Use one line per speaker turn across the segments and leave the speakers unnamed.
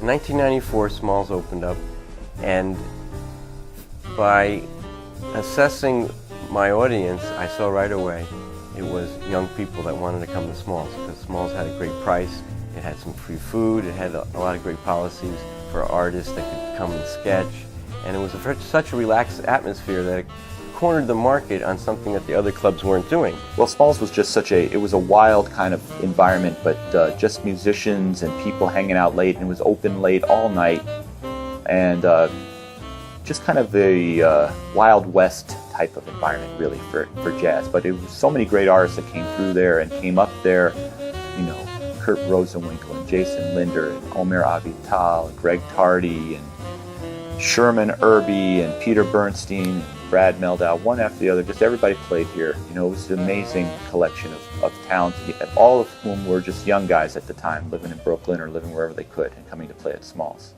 In 1994, Smalls opened up, and by assessing my audience, I saw right away it was young people that wanted to come to Smalls, because Smalls had a great price, it had some free food, it had a lot of great policies for artists that could come and sketch, and it was such a relaxed atmosphere that it cornered the market on something that the other clubs weren't doing.
Well, Smalls was just it was a wild kind of environment, but just musicians and people hanging out late, and it was open late all night, and just kind of a Wild West type of environment really for jazz. But it was so many great artists that came through there and came up there, you know, Kurt Rosenwinkel and Jason Linder and Omer Avital and Greg Tardy and Sherman Irby and Peter Bernstein and Brad Meldau, one after the other. Just everybody played here. You know, it was an amazing collection of talent, all of whom were just young guys at the time, living in Brooklyn or living wherever they could and coming to play at Smalls.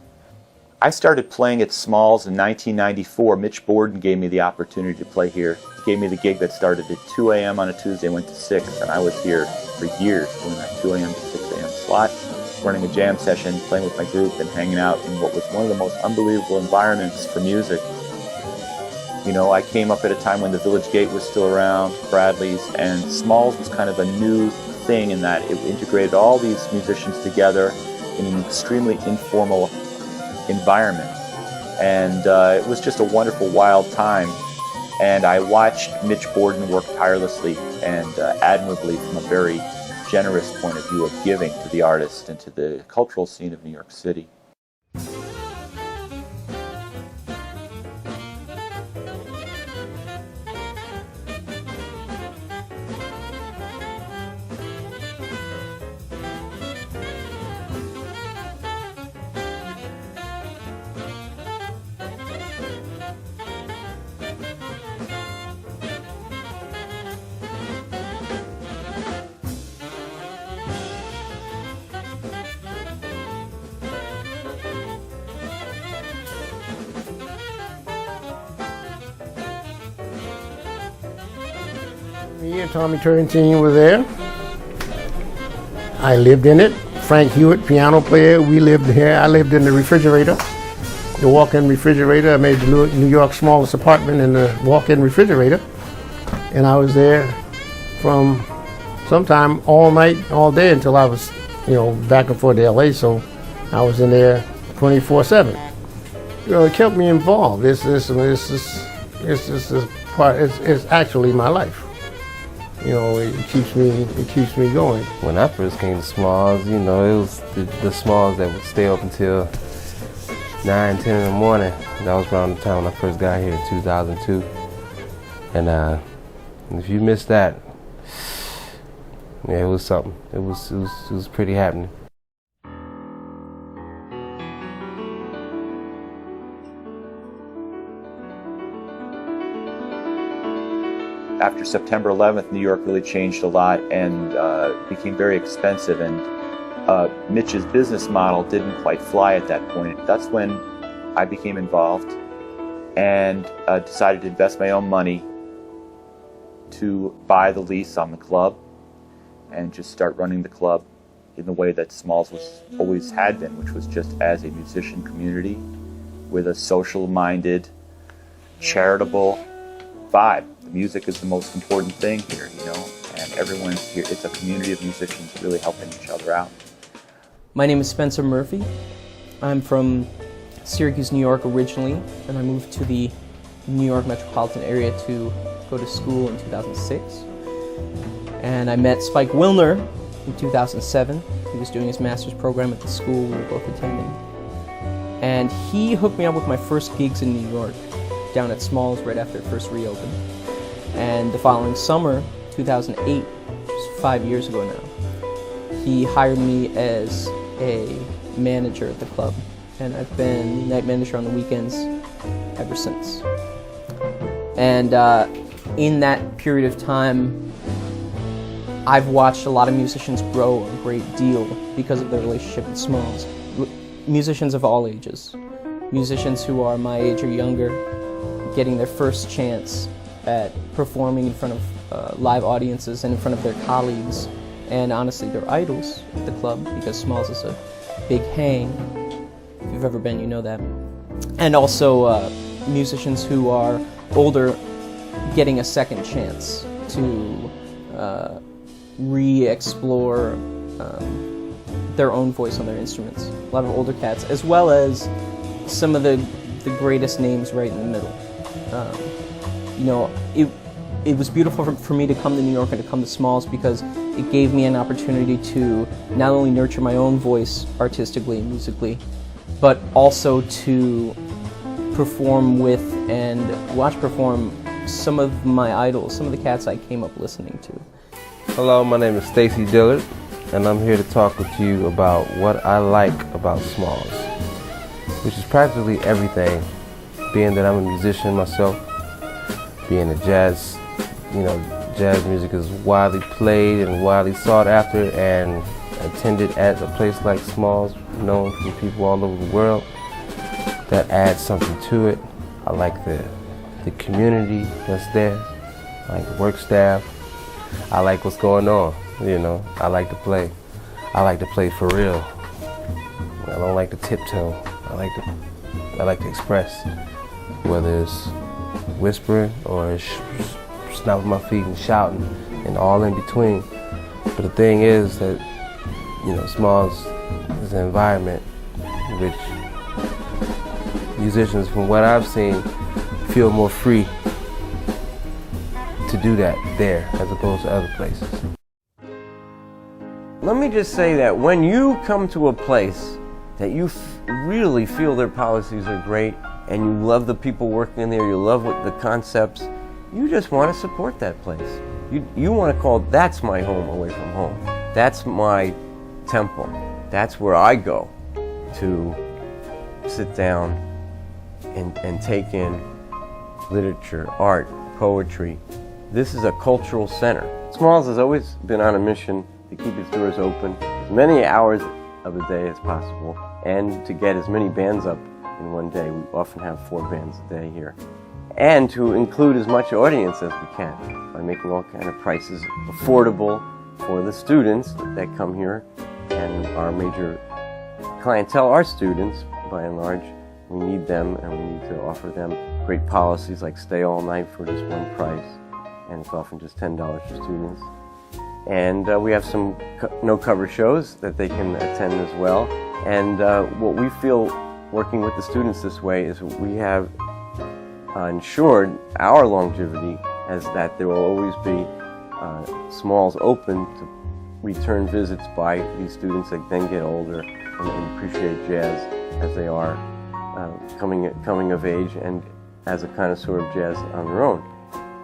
I started playing at Smalls in 1994. Mitch Borden gave me the opportunity to play here. He gave me the gig that started at 2 a.m. on a Tuesday, went to 6, and I was here for years doing that 2 a.m. to 6 a.m. slot, running a jam session, playing with my group, and hanging out in what was one of the most unbelievable environments for music. You know, I came up at a time when the Village Gate was still around, Bradley's, and Smalls was kind of a new thing in that it integrated all these musicians together in an extremely informal environment. And it was just a wonderful, wild time. And I watched Mitch Borden work tirelessly and admirably from a very generous point of view of giving to the artist and to the cultural scene of New York City.
Me and Tommy Turrentine were there. I lived in it. Frank Hewitt, piano player, we lived here. I lived in the refrigerator, the walk-in refrigerator. I made the New York smallest apartment in the walk-in refrigerator. And I was there from sometime all night, all day until I was, you know, back and forth to LA, so I was in there 24/7. You know, it kept me involved. It's actually my life. You know, it keeps me going.
When I first came to Smalls, you know, it was the Smalls that would stay up until 9, 10 in the morning. That was around the time when I first got here in 2002. And if you missed that, yeah, it was something. It was pretty happening.
After September 11th, New York really changed a lot and became very expensive, and Mitch's business model didn't quite fly at that point. That's when I became involved and decided to invest my own money to buy the lease on the club and just start running the club in the way that Smalls always had been, which was just as a musician community with a social-minded, charitable vibe. The music is the most important thing here, you know, and everyone's here. It's a community of musicians really helping each other out.
My name is Spencer Murphy. I'm from Syracuse, New York originally, and I moved to the New York metropolitan area to go to school in 2006. And I met Spike Wilner in 2007. He was doing his master's program at the school we were both attending. And he hooked me up with my first gigs in New York, down at Smalls right after it first reopened. And the following summer, 2008, which is 5 years ago now, he hired me as a manager at the club. And I've been night manager on the weekends ever since. And in that period of time, I've watched a lot of musicians grow a great deal because of their relationship with Smalls. Musicians of all ages. Musicians who are my age or younger, getting their first chance at performing in front of live audiences and in front of their colleagues and honestly their idols at the club, because Smalls is a big hang. you've ever been, you know that. And also musicians who are older getting a second chance to re-explore their own voice on their instruments. A lot of older cats, as well as some of the greatest names right in the middle. You know, it was beautiful for me to come to New York and to come to Smalls because it gave me an opportunity to not only nurture my own voice artistically and musically, but also to perform with and watch perform some of my idols, some of the cats I came up listening to.
Hello, my name is Stacy Dillard, and I'm here to talk with you about what I like about Smalls, which is practically everything, being that I'm a musician myself, being a jazz music is widely played and widely sought after and attended at a place like Smalls, known from people all over the world. That adds something to it. I like the community that's there. I like the work staff. I like what's going on, you know. I like to play. I like to play for real. I don't like to tiptoe. I like to express, whether it's whispering or stomping my feet and shouting and all in between. But the thing is that, you know, Smalls is an environment in which musicians, from what I've seen, feel more free to do that there as opposed to other places.
Let me just say that when you come to a place that you really feel their policies are great and you love the people working in there, you love the concepts, you just want to support that place. You want to call, that's my home away from home. That's my temple. That's where I go to sit down and take in literature, art, poetry. This is a cultural center. Smalls has always been on a mission to keep its doors open as many hours of the day as possible and to get as many bands up in one day. We often have 4 bands a day here. And to include as much audience as we can by making all kind of prices affordable for the students that come here. And our major clientele are students, by and large. We need them, and we need to offer them great policies like stay all night for just one price, and it's often just $10 for students. And we have some no-cover shows that they can attend as well. And what we feel working with the students this way is we have ensured our longevity as that there will always be Smalls open to return visits by these students that then get older and appreciate jazz as they are coming of age and as a connoisseur of jazz on their own.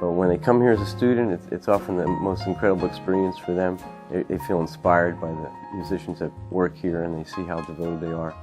But when they come here as a student, it's often the most incredible experience for them. They feel inspired by the musicians that work here and they see how devoted they are.